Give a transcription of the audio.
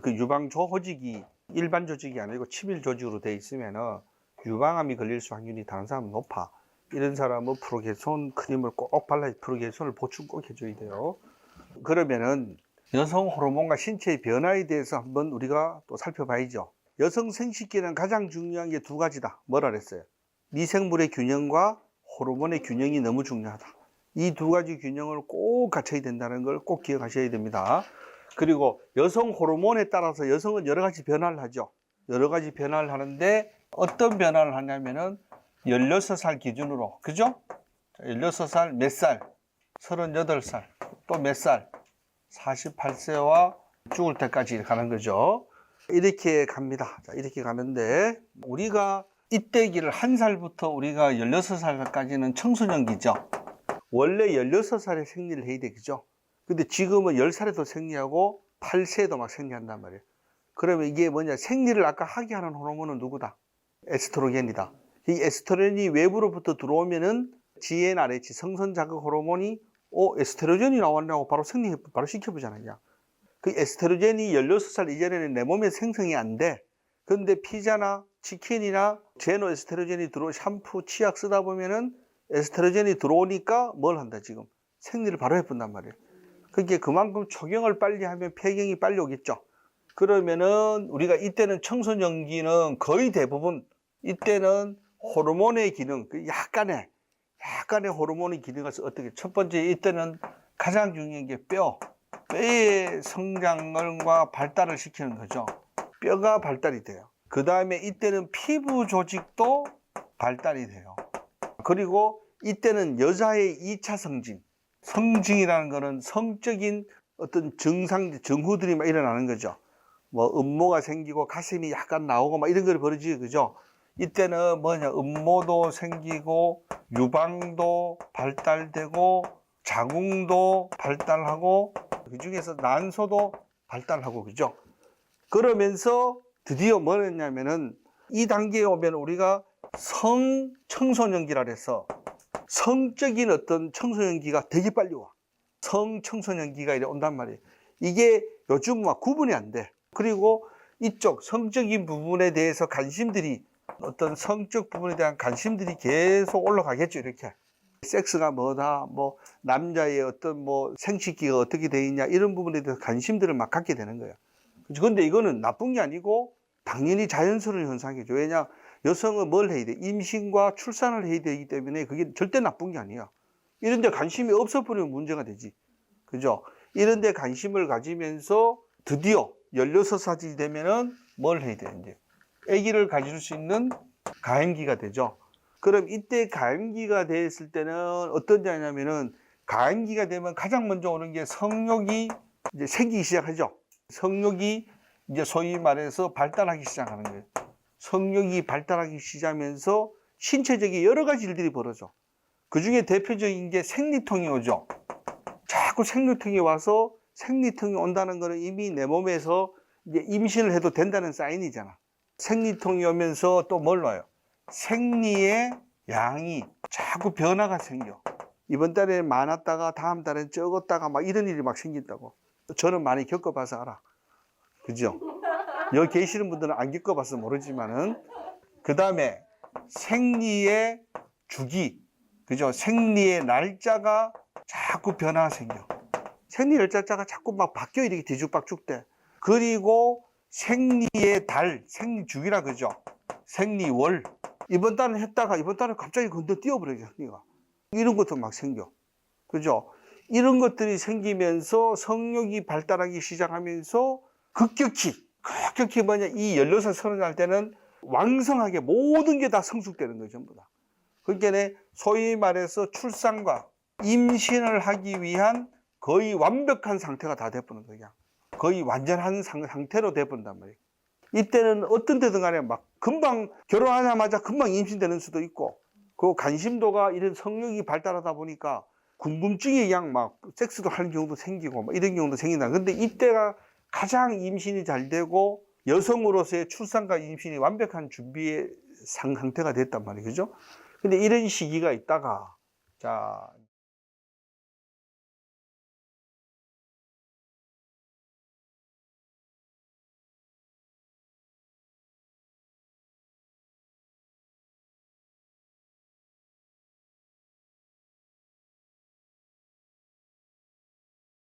그 유방 조직이 일반 조직이 아니고 치밀 조직으로 돼 있으면은 유방암이 걸릴 수 확률이 다른 사람은 높아. 이런 사람은 프로게스테론 크림을 꼭 발라, 프로게스테론을 보충 꼭 해줘야 돼요. 그러면은 여성 호르몬과 신체의 변화에 대해서 한번 우리가 또 살펴봐야죠. 여성 생식기는 가장 중요한 게 두 가지다. 뭐라 그랬어요? 미생물의 균형과 호르몬의 균형이 너무 중요하다. 이 두 가지 균형을 꼭 갖춰야 된다는 걸 꼭 기억하셔야 됩니다. 그리고 여성 호르몬에 따라서 여성은 여러 가지 변화를 하죠. 여러 가지 변화를 하는데 어떤 변화를 하냐면은 16살 기준으로, 그죠? 16살 몇 살? 38살, 또 몇 살? 48세와 죽을 때까지 가는 거죠. 이렇게 갑니다. 자, 이렇게 가는데 우리가 이때기를 한 살부터 우리가 16살까지는 청소년기죠. 원래 16살에 생리를 해야 되겠죠. 근데 지금은 10살에도 생리하고 8세에도 막 생리한단 말이에요. 그러면 이게 뭐냐? 생리를 아까 하게 하는 호르몬은 누구다? 에스트로겐이다. 이 에스트로겐이 외부로부터 들어오면은 GnRH 성선 자극 호르몬이 에스트로겐이 나왔냐고 바로 바로 시켜보잖아요. 그 에스트로겐이 16살 이전에는 내 몸에 생성이 안 돼. 근데 피자나 치킨이나 제노 에스트로겐이 샴푸, 치약 쓰다 보면은 에스트로겐이 들어오니까 뭘 한다, 지금? 생리를 바로 해본단 말이에요. 그게 그만큼 초경을 빨리 하면 폐경이 빨리 오겠죠. 그러면은 우리가 이때는 청소년기는 거의 대부분 이때는 호르몬의 기능, 약간의 호르몬의 기능을 어떻게, 첫 번째 이때는 가장 중요한 게 뼈의 성장과 발달을 시키는 거죠. 뼈가 발달이 돼요. 그 다음에 이때는 피부 조직도 발달이 돼요. 그리고 이때는 여자의 2차 성징이라는 거는 성적인 어떤 정후들이 막 일어나는 거죠. 뭐 음모가 생기고 가슴이 약간 나오고 막 이런 걸 벌어지죠, 그죠? 이때는 뭐냐, 음모도 생기고 유방도 발달되고 자궁도 발달하고 그 중에서 난소도 발달하고, 그죠? 그러면서 드디어 뭐였냐면은 이 단계에 오면 우리가 성청소년기라 해서 성적인 어떤 청소년기가 되게 빨리 와. 성청소년기가 이래 온단 말이에요. 이게 요즘 막 구분이 안 돼. 그리고 이쪽 성적인 부분에 대해서 관심들이, 어떤 성적 부분에 대한 관심들이 계속 올라가겠죠, 이렇게. 섹스가 뭐다, 뭐 남자의 어떤 뭐 생식기가 어떻게 돼 있냐, 이런 부분에 대해서 관심들을 막 갖게 되는 거예요. 그런데 이거는 나쁜 게 아니고 당연히 자연스러운 현상이죠. 왜냐, 여성은 뭘 해야 돼? 임신과 출산을 해야 되기 때문에 그게 절대 나쁜 게 아니야. 이런 데 관심이 없어버리면 문제가 되지. 그죠? 이런 데 관심을 가지면서 드디어 16살이 되면은 뭘 해야 되는지, 아기를 가질 수 있는 가임기가 되죠. 그럼 이때 가임기가 됐을 때는 어떤 데냐면은, 가임기가 되면 가장 먼저 오는 게 성욕이 이제 생기기 시작하죠. 성욕이 이제 소위 말해서 발달하기 시작하는 거예요. 성욕이 발달하기 시작하면서 신체적인 여러 가지 일들이 벌어져. 그 중에 대표적인 게 생리통이 오죠. 자꾸 생리통이 와서, 생리통이 온다는 거는 이미 내 몸에서 이제 임신을 해도 된다는 사인이잖아. 생리통이 오면서 또 뭘 놔요? 생리의 양이 자꾸 변화가 생겨. 이번 달에는 많았다가 다음 달엔 적었다가 막 이런 일이 막 생긴다고. 저는 많이 겪어봐서 알아. 그죠? 여기 계시는 분들은 안 겪어봐서 모르지만은, 그 다음에 생리의 주기, 그죠? 생리의 날짜가 자꾸 변화가 생겨. 생리 날짜가 자꾸 막 바뀌어, 이렇게 뒤죽박죽 돼. 그리고 생리의 달, 생리 주기라 그러죠. 생리월. 이번 달은 했다가 이번 달에 갑자기 건너 뛰어버려요, 생리가. 이런 것도 막 생겨. 그죠? 이런 것들이 생기면서 성욕이 발달하기 시작하면서 급격히 뭐냐, 이 16살, 30살 때는 왕성하게 모든 게 다 성숙되는 거예요, 전부 다. 그러니까 소위 말해서 출산과 임신을 하기 위한 거의 완벽한 상태가 다 돼버리는 거야. 거의 완전한 상태로 돼버린단 말이에요. 이때는 어떤 데든 간에 막 금방 결혼하자마자 금방 임신되는 수도 있고, 그 관심도가, 이런 성욕이 발달하다 보니까 궁금증이 그냥 막 섹스도 하는 경우도 생기고 막 이런 경우도 생긴다. 근데 이때가 가장 임신이 잘 되고 여성으로서의 출산과 임신이 완벽한 준비의 상태가 됐단 말이에요. 그죠? 근데 이런 시기가 있다가, 자,